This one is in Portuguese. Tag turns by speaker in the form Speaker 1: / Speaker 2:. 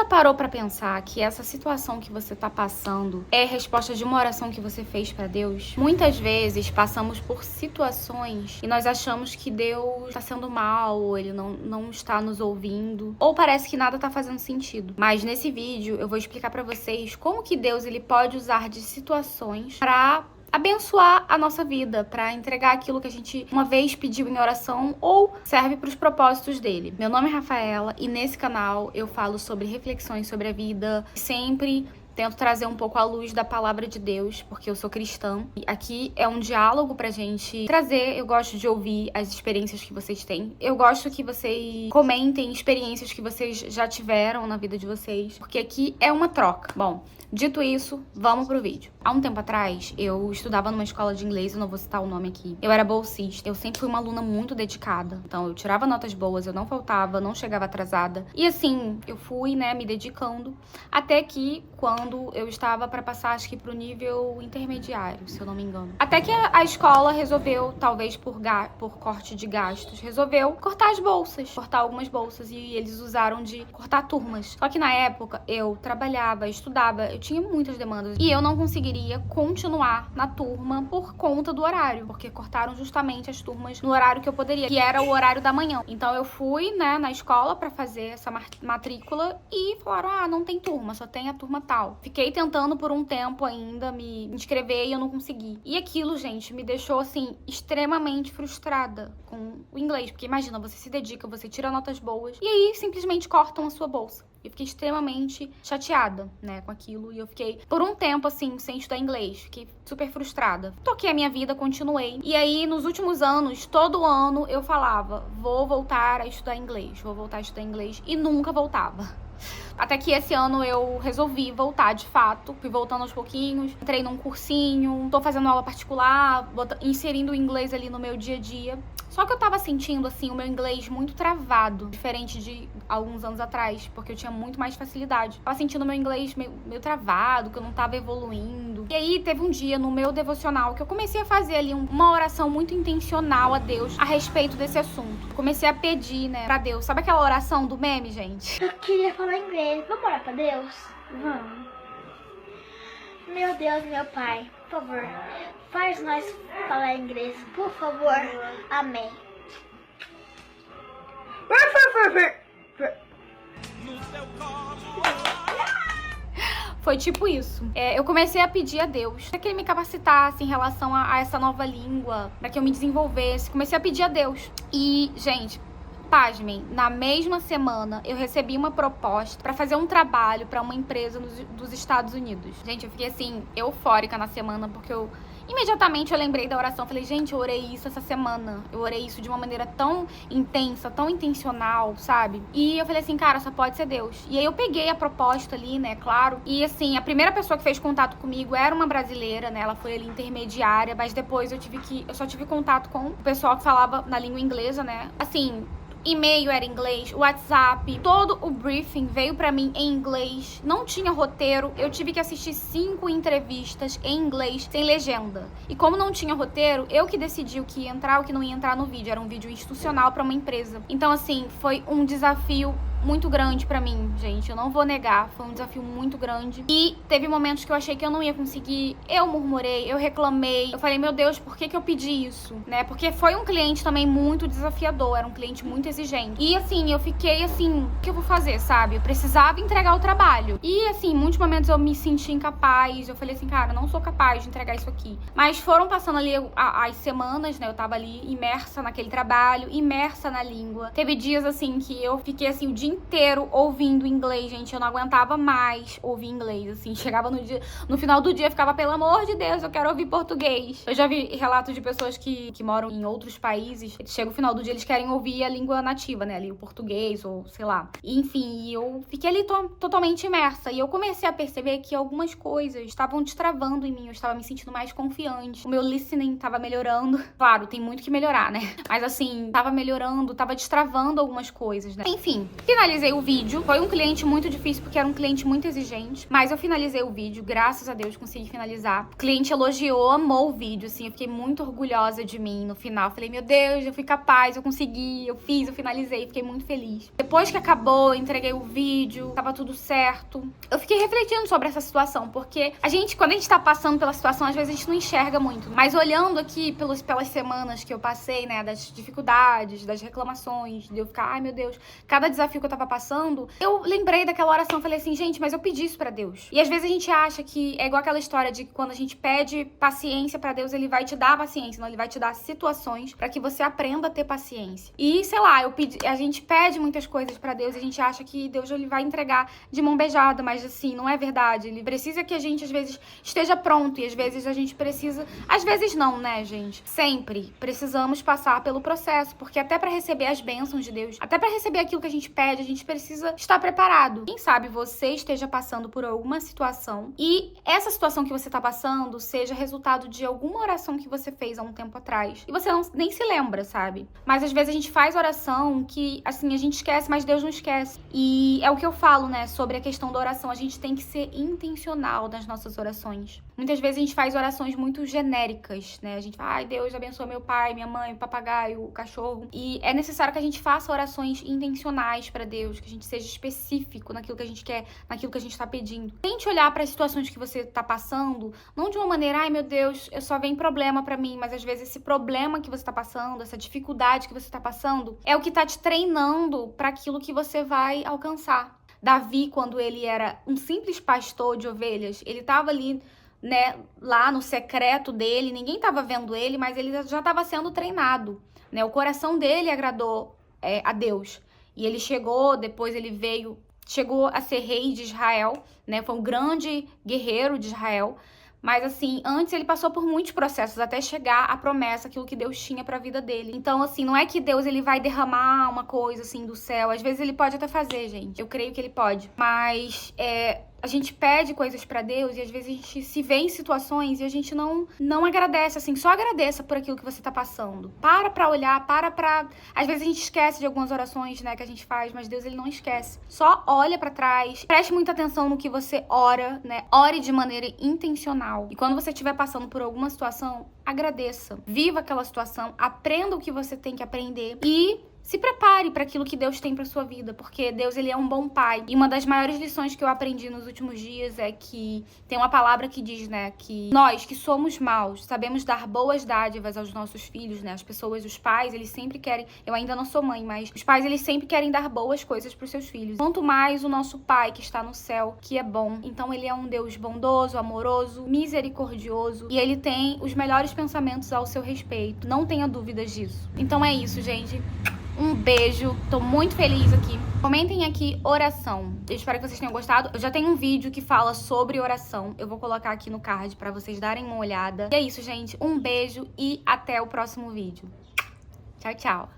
Speaker 1: já parou pra pensar que essa situação que você tá passando é resposta de uma oração que você fez pra Deus? Muitas vezes passamos por situações e nós achamos que Deus tá sendo mal, ou ele não está nos ouvindo, ou parece que nada tá fazendo sentido. Mas nesse vídeo eu vou explicar pra vocês como que Deus ele pode usar de situações pra abençoar a nossa vida, para entregar aquilo que a gente uma vez pediu em oração ou serve para os propósitos dele. Meu nome é Rafaela e nesse canal eu falo sobre reflexões sobre a vida, sempre tento trazer um pouco a luz da palavra de Deus, porque eu sou cristã. E aqui é um diálogo pra gente trazer. Eu gosto de ouvir as experiências que vocês têm. Eu gosto que vocês comentem experiências que vocês já tiveram na vida de vocês, porque aqui é uma troca. Bom, dito isso, vamos pro vídeo. Há um tempo atrás, eu estudava numa escola de inglês, eu não vou citar o nome aqui. Eu era bolsista, eu sempre fui uma aluna muito dedicada. Então, eu tirava notas boas, eu não faltava, não chegava atrasada. E assim, eu fui, me dedicando, até que quando eu estava para passar, acho que pro nível intermediário, se eu não me engano. Até que a escola resolveu, talvez por corte de gastos, resolveu cortar as bolsas, cortar algumas bolsas, e eles usaram de cortar turmas. Só que na época, eu trabalhava, estudava, eu tinha muitas demandas, e eu não conseguiria continuar na turma por conta do horário, porque cortaram justamente as turmas no horário que eu poderia, que era o horário da manhã. Então eu fui, na escola para fazer essa matrícula e falaram, não tem turma, só tem a turma tal. Fiquei tentando por um tempo ainda me inscrever e eu não consegui. E aquilo, gente, me deixou, assim, extremamente frustrada com o inglês, porque imagina, você se dedica, você tira notas boas e aí simplesmente cortam a sua bolsa. Eu fiquei extremamente chateada, com aquilo. E eu fiquei, por um tempo, assim, sem estudar inglês. Fiquei super frustrada. Toquei a minha vida, continuei. E aí, nos últimos anos, todo ano, eu falava, vou voltar a estudar inglês. Vou voltar a estudar inglês. E nunca voltava. Até que esse ano eu resolvi voltar de fato, fui voltando aos pouquinhos, entrei num cursinho, tô fazendo aula particular, inserindo o inglês ali no meu dia a dia. Só que eu tava sentindo, assim, o meu inglês muito travado, diferente de alguns anos atrás, porque eu tinha muito mais facilidade. Tava sentindo o meu inglês meio travado, que eu não tava evoluindo. E aí teve um dia no meu devocional que eu comecei a fazer ali uma oração muito intencional a Deus a respeito desse assunto. Comecei a pedir, pra Deus. Sabe aquela oração do meme, gente?
Speaker 2: Eu queria falar inglês. Vamos orar pra Deus? Vamos. Meu Deus, meu Pai, por favor, faz nós falar inglês, por favor. Amém.
Speaker 1: Foi tipo isso. Eu comecei a pedir a Deus pra que ele me capacitasse em relação a essa nova língua, pra que eu me desenvolvesse. Comecei a pedir a Deus. E, gente, pasmem, na mesma semana eu recebi uma proposta pra fazer um trabalho pra uma empresa dos Estados Unidos. Gente, eu fiquei assim, eufórica na semana, porque imediatamente eu lembrei da oração. Falei, gente, eu orei isso essa semana. Eu orei isso de uma maneira tão intensa, tão intencional, sabe? E eu falei assim, cara, só pode ser Deus. E aí eu peguei a proposta ali, claro. E assim, a primeira pessoa que fez contato comigo era uma brasileira, Ela foi ali intermediária, mas depois eu só tive contato com o pessoal que falava na língua inglesa, Assim, e-mail era em inglês, WhatsApp, todo o briefing veio pra mim em inglês, não tinha roteiro, eu tive que assistir 5 entrevistas em inglês, sem legenda. E como não tinha roteiro, eu que decidi o que ia entrar, o que não ia entrar no vídeo, era um vídeo institucional pra uma empresa. Então assim, foi um desafio muito grande pra mim, gente, eu não vou negar, foi um desafio muito grande. E teve momentos que eu achei que eu não ia conseguir, eu murmurei, eu reclamei, eu falei, meu Deus, por que eu pedi isso, Porque foi um cliente também muito desafiador, era um cliente muito exigente. E assim, eu fiquei assim, o que eu vou fazer, sabe? Eu precisava entregar o trabalho. E assim, em muitos momentos eu me senti incapaz, eu falei assim, cara, eu não sou capaz de entregar isso aqui. Mas foram passando ali as semanas, eu tava ali imersa naquele trabalho, imersa na língua. Teve dias assim que eu fiquei assim o dia inteiro ouvindo inglês, gente, eu não aguentava mais ouvir inglês, assim, chegava no final do dia, ficava, pelo amor de Deus, eu quero ouvir português. Eu já vi relatos de pessoas que moram em outros países, chega o final do dia, eles querem ouvir a língua nativa, ali o português, ou sei lá. Enfim, eu fiquei ali totalmente imersa, e eu comecei a perceber que algumas coisas estavam destravando em mim, eu estava me sentindo mais confiante, o meu listening tava melhorando. Claro, tem muito que melhorar, mas assim, tava melhorando, tava destravando algumas coisas, Enfim, finalizando finalizei o vídeo. Foi um cliente muito difícil, porque era um cliente muito exigente. Mas eu finalizei o vídeo, graças a Deus consegui finalizar. O cliente elogiou, amou o vídeo, assim. Eu fiquei muito orgulhosa de mim no final. Falei, meu Deus, eu fui capaz, eu consegui, eu fiz, eu finalizei. Fiquei muito feliz. Depois que acabou, eu entreguei o vídeo, tava tudo certo. Eu fiquei refletindo sobre essa situação, porque quando a gente tá passando pela situação, às vezes a gente não enxerga muito. Mas olhando aqui pelas semanas que eu passei, né, das dificuldades, das reclamações, de eu ficar, ai meu Deus, cada desafio que eu tava passando, eu lembrei daquela oração, falei assim, gente, mas eu pedi isso pra Deus. E às vezes a gente acha que é igual aquela história de que quando a gente pede paciência pra Deus, ele vai te dar paciência, não, ele vai te dar situações pra que você aprenda a ter paciência. E, sei lá, a gente pede muitas coisas pra Deus e a gente acha que Deus ele vai entregar de mão beijada, mas assim, não é verdade. Ele precisa que a gente, às vezes, esteja pronto e às vezes a gente precisa... Às vezes não, né, gente? Sempre precisamos passar pelo processo, porque até pra receber as bênçãos de Deus, até pra receber aquilo que a gente pede, a gente precisa estar preparado. Quem sabe você esteja passando por alguma situação e essa situação que você tá passando seja resultado de alguma oração que você fez há um tempo atrás e você nem se lembra, sabe? Mas às vezes a gente faz oração que, assim, a gente esquece, mas Deus não esquece. E é o que eu falo, né, sobre a questão da oração. A gente tem que ser intencional nas nossas orações. Muitas vezes a gente faz orações muito genéricas, né? A gente fala, ai, Deus abençoa meu pai, minha mãe, o papagaio, o cachorro. E é necessário que a gente faça orações intencionais pra Deus, que a gente seja específico naquilo que a gente quer, naquilo que a gente tá pedindo. Tente olhar para as situações que você tá passando, não de uma maneira, ai meu Deus, eu só vem problema pra mim, mas às vezes esse problema que você tá passando, essa dificuldade que você tá passando, é o que tá te treinando para aquilo que você vai alcançar. Davi, quando ele era um simples pastor de ovelhas, ele tava ali, né, lá no secreto dele, ninguém tava vendo ele, mas ele já estava sendo treinado, né? O coração dele agradou a Deus. E ele depois ele chegou a ser rei de Israel, né? Foi um grande guerreiro de Israel. Mas assim, antes ele passou por muitos processos até chegar à promessa, aquilo que Deus tinha pra vida dele. Então assim, não é que Deus ele vai derramar uma coisa assim do céu. Às vezes ele pode até fazer, gente. Eu creio que ele pode. Mas a gente pede coisas pra Deus e às vezes a gente se vê em situações e a gente não agradece, assim, só agradeça por aquilo que você tá passando. Pra olhar, Às vezes a gente esquece de algumas orações, né, que a gente faz, mas Deus, ele não esquece. Só olha pra trás, preste muita atenção no que você ora, né, ore de maneira intencional. E quando você estiver passando por alguma situação, agradeça. Viva aquela situação, aprenda o que você tem que aprender e se prepare para aquilo que Deus tem para sua vida, porque Deus, ele é um bom pai. E uma das maiores lições que eu aprendi nos últimos dias é que tem uma palavra que diz, né, que nós que somos maus, sabemos dar boas dádivas aos nossos filhos, né? As pessoas, os pais, eles sempre querem, eu ainda não sou mãe, mas os pais, eles sempre querem dar boas coisas para os seus filhos. Quanto mais o nosso pai que está no céu, que é bom. Então ele é um Deus bondoso, amoroso, misericordioso e ele tem os melhores pensamentos ao seu respeito. Não tenha dúvidas disso. Então é isso, gente. Um beijo, tô muito feliz aqui. Comentem aqui oração. Eu espero que vocês tenham gostado. Eu já tenho um vídeo que fala sobre oração. Eu vou colocar aqui no card pra vocês darem uma olhada. E é isso, gente. Um beijo e até o próximo vídeo. Tchau, tchau.